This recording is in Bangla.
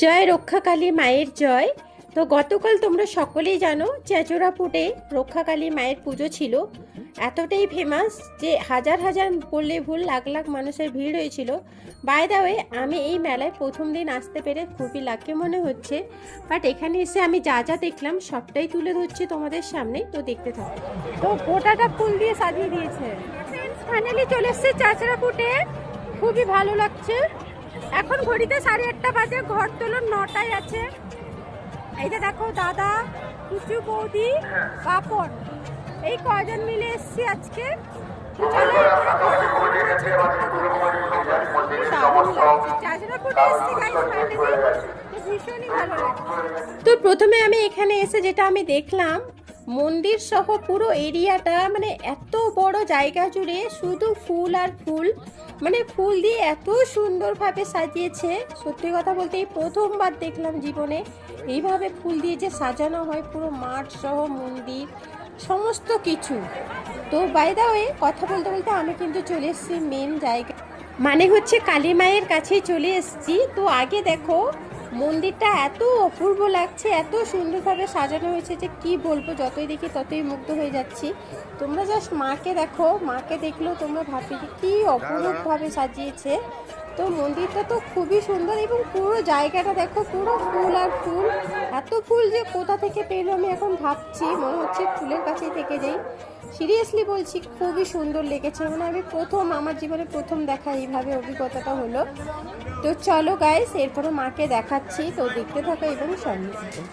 জয় রক্ষাকালী মায়ের জয়। তো গতকাল তোমরা সকলেই জানো চেচড়াপুটে রক্ষাকালী মায়ের পুজো ছিল। এতটাই ফেমাস যে হাজার হাজার বললে ভুল, লাখ লাখ মানুষের ভিড় হয়েছিল। বাই দ্য ওয়ে, আমি এই মেলায় প্রথম দিন আসতে পেরে খুবই লাকি মনে হচ্ছে। বাট এখানে এসে আমি যা যা দেখলাম সবটাই তুলে ধরছি তোমাদের সামনে, তো দেখতে থাকো। তো গোটাটা ফুল দিয়ে সাজিয়ে দিয়েছে। ফাইনালি চলে এসছে চেচড়াপুটে, খুবই ভালো লাগছে। এখন ঘড়িতে 8:30 বাজে, ঘর তোলন 9টায় আছে। এই যে দেখো দাদা, কুচু বৌদি, পাপন, এই কয়জন মিলে এসছি আজকে। তো প্রথমে আমি এখানে এসে যেটা আমি দেখলাম, মন্দির সহ পুরো এরিয়াটা মানে এত বড় জায়গা জুড়ে শুধু ফুল আর ফুল, মানে ফুল দিয়ে এত সুন্দরভাবে সাজিয়েছে। সত্যি কথা বলতে এই প্রথমবার দেখলাম জীবনে এইভাবে ফুল দিয়ে যে সাজানো হয় পুরো মাঠ সহ মন্দির সমস্ত কিছু। তো বাই দা ওয়ে, কথা বলতে বলতে আমি কিন্তু চলে এসেছি মেন জায়গা, মানে হচ্ছে কালী মায়ের কাছেই চলে এসেছি। তো আগে দেখো মন্দিরটা এত অপূর্ব লাগছে, এত সুন্দরভাবে সাজানো হয়েছে যে কি বলবো, যতই দেখি ততই মুগ্ধ হয়ে যাচ্ছি। তোমরা জাস্ট মাকে দেখো, মাকে দেখলেও তোমরা ভাববে যে কী অপূর্বভাবে সাজিয়েছে। তো মন্দিরটা তো খুবই সুন্দর এবং পুরো জায়গাটা দেখো পুরো ফুল আর ফুল। এত ফুল যে কোথা থেকে পেলো আমি এখন ভাবছি, মনে হচ্ছে ফুলের কাছেই থেকে যাই। সিরিয়াসলি বলছি, খুবই সুন্দর লেগেছে। মানে আমি প্রথম, আমার জীবনে প্রথম দেখা এইভাবে অভিজ্ঞতাটা হলো। তো চলো গাইস, এরপরে মাকে দেখাচ্ছি, তো দেখতে থাকো এবং সঙ্গে থাকো।